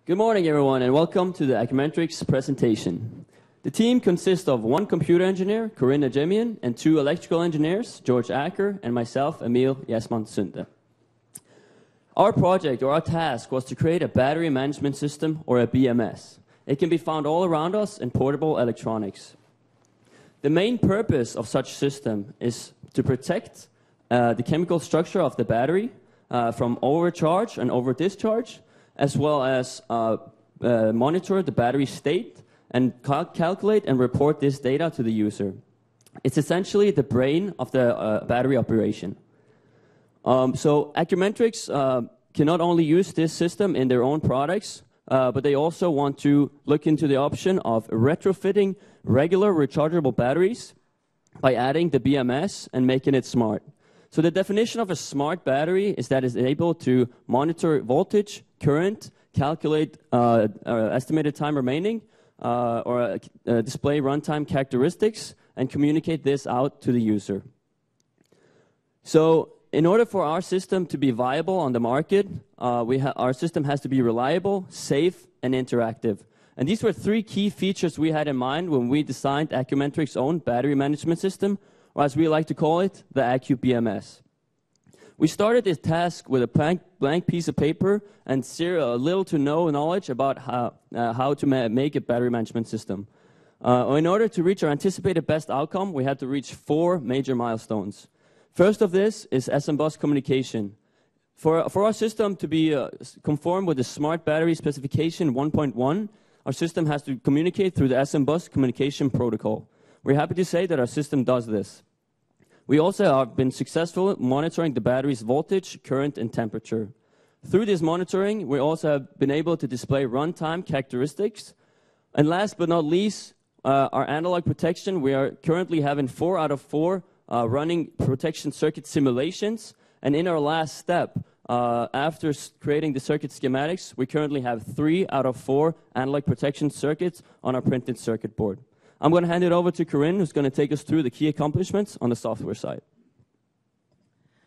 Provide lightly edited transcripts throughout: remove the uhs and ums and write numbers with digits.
Good morning, everyone, and welcome to the Acumentrics presentation. The team consists of one computer engineer, Corinne Ajemian, and two electrical engineers, George Acker and myself, Emil Jesman Sunde. Our project, or our task, was to create a battery management system, or a BMS. It can be found all around us in portable electronics. The main purpose of such system is to protect the chemical structure of the battery from overcharge and over-discharge, as well as monitor the battery state and calculate and report this data to the user. It's essentially the brain of the battery operation. So Acumentrics can not only use this system in their own products, but they also want to look into the option of retrofitting regular rechargeable batteries by adding the BMS and making it smart. So the definition of a smart battery is that it's able to monitor voltage, current, calculate estimated time remaining, or display runtime characteristics, and communicate this out to the user. So in order for our system to be viable on the market, our system has to be reliable, safe, and interactive. And these were three key features we had in mind when we designed Acumentrics' own battery management system, or as we like to call it, the AcuBMS. We started this task with a blank piece of paper and little to no knowledge about how to make a battery management system. In order to reach our anticipated best outcome, we had to reach 4 major milestones. First of this is SM-bus communication. For our system to be conform with the Smart Battery Specification 1.1, our system has to communicate through the SM-bus communication protocol. We're happy to say that our system does this. We also have been successful monitoring the battery's voltage, current, and temperature. Through this monitoring, we also have been able to display runtime characteristics. And last but not least, our analog protection. We are currently having 4 out of 4 running protection circuit simulations. And in our last step, after creating the circuit schematics, we currently have 3 out of 4 analog protection circuits on our printed circuit board. I'm going to hand it over to Corinne, who's going to take us through the key accomplishments on the software side.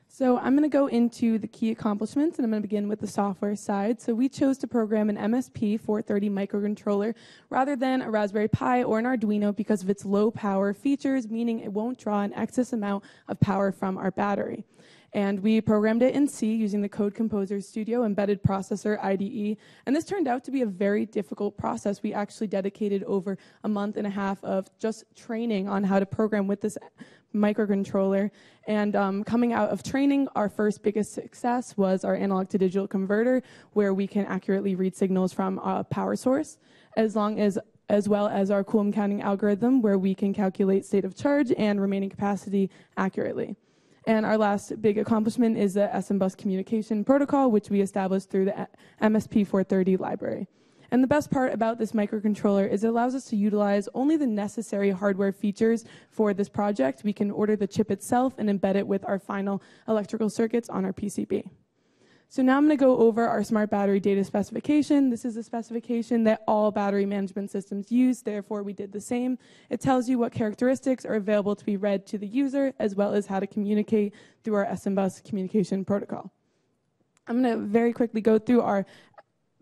So I'm going to go into the key accomplishments, and I'm going to begin with the software side. So we chose to program an MSP430 microcontroller rather than a Raspberry Pi or an Arduino because of its low power features, meaning it won't draw an excess amount of power from our battery. And we programmed it in C using the Code Composer Studio Embedded Processor IDE. And this turned out to be a very difficult process. We actually dedicated over a month and a half of just training on how to program with this microcontroller. And coming out of training, our first biggest success was our analog to digital converter, where we can accurately read signals from a power source, as well as our Coulomb counting algorithm, where we can calculate state of charge and remaining capacity accurately. And our last big accomplishment is the SM-bus communication protocol, which we established through the MSP430 library. And the best part about this microcontroller is it allows us to utilize only the necessary hardware features for this project. We can order the chip itself and embed it with our final electrical circuits on our PCB. So now I'm going to go over our smart battery data specification. This is a specification that all battery management systems use, therefore we did the same. It tells you what characteristics are available to be read to the user, as well as how to communicate through our SM-bus communication protocol. I'm going to very quickly go through our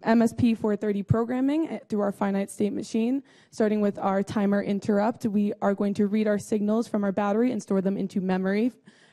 MSP430 programming through our finite state machine. Starting with our timer interrupt, we are going to read our signals from our battery and store them into memory.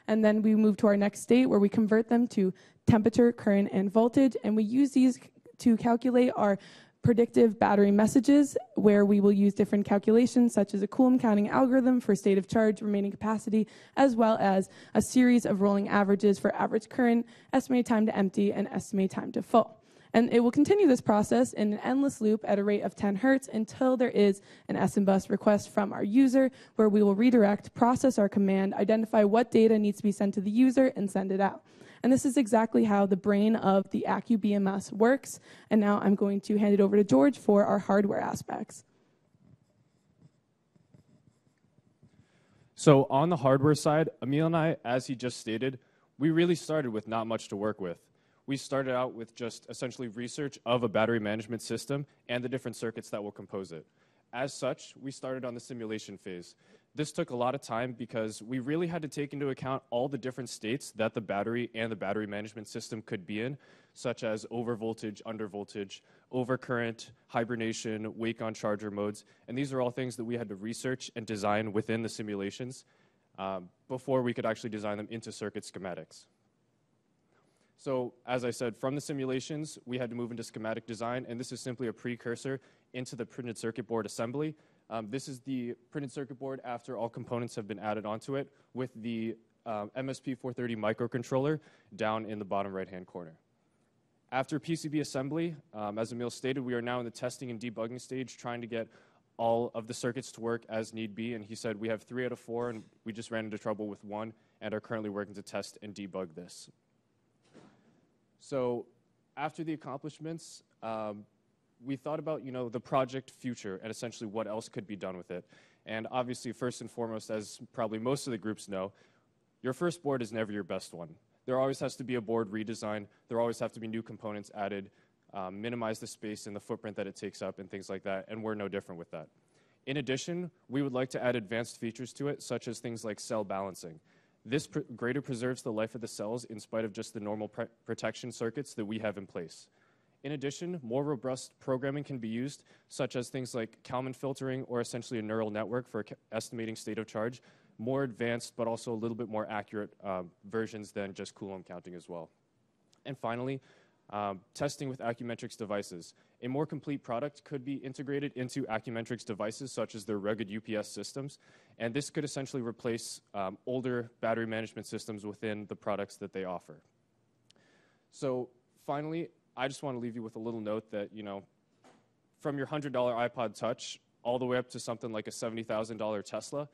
And then we move to our next state where we convert them to temperature, current, and voltage. And we use these to calculate our predictive battery messages, where we will use different calculations such as a Coulomb counting algorithm for state of charge, remaining capacity, as well as a series of rolling averages for average current, estimated time to empty, and estimated time to full. And it will continue this process in an endless loop at a rate of 10 hertz until there is an SM-bus request from our user, where we will redirect, process our command, identify what data needs to be sent to the user, and send it out. And this is exactly how the brain of the AcuBMS works. And now I'm going to hand it over to George for our hardware aspects. So on the hardware side, Emil and I, as he just stated, we really started with not much to work with. We started out with just essentially research of a battery management system and the different circuits that will compose it. As such, we started on the simulation phase. This took a lot of time because we really had to take into account all the different states that the battery and the battery management system could be in. such as overvoltage, undervoltage, overcurrent, hibernation, wake on charger modes. And these are all things that we had to research and design within the simulations before we could actually design them into circuit schematics. So as I said, from the simulations, we had to move into schematic design, and this is simply a precursor into the printed circuit board assembly. This is the printed circuit board after all components have been added onto it with the MSP430 microcontroller down in the bottom right-hand corner. After PCB assembly, as Emil stated, we are now in the testing and debugging stage, trying to get all of the circuits to work as need be, and he said we have 3 out of 4, and we just ran into trouble with 1, and are currently working to test and debug this. So after the accomplishments, we thought about, the project future and essentially what else could be done with it. And obviously, first and foremost, as probably most of the groups know, your first board is never your best one. There always has to be a board redesign. There always have to be new components added, minimize the space and the footprint that it takes up and things like that, and we're no different with that. In addition, we would like to add advanced features to it, such as things like cell balancing. This greater preserves the life of the cells in spite of just the normal protection circuits that we have in place. In addition, more robust programming can be used, such as things like Kalman filtering or essentially a neural network for estimating state of charge, more advanced but also a little bit more accurate versions than just Coulomb counting as well. And finally, testing with Acumentrics devices. A more complete product could be integrated into Acumentrics devices, such as their rugged UPS systems, and this could essentially replace older battery management systems within the products that they offer. So finally, I just want to leave you with a little note that, from your $100 iPod Touch all the way up to something like a $70,000 Tesla,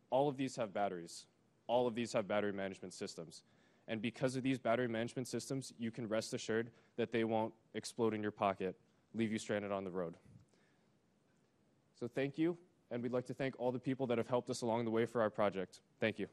all of these have batteries. All of these have battery management systems. And because of these battery management systems, you can rest assured that they won't explode in your pocket, leave you stranded on the road. So thank you, and we'd like to thank all the people that have helped us along the way for our project. Thank you.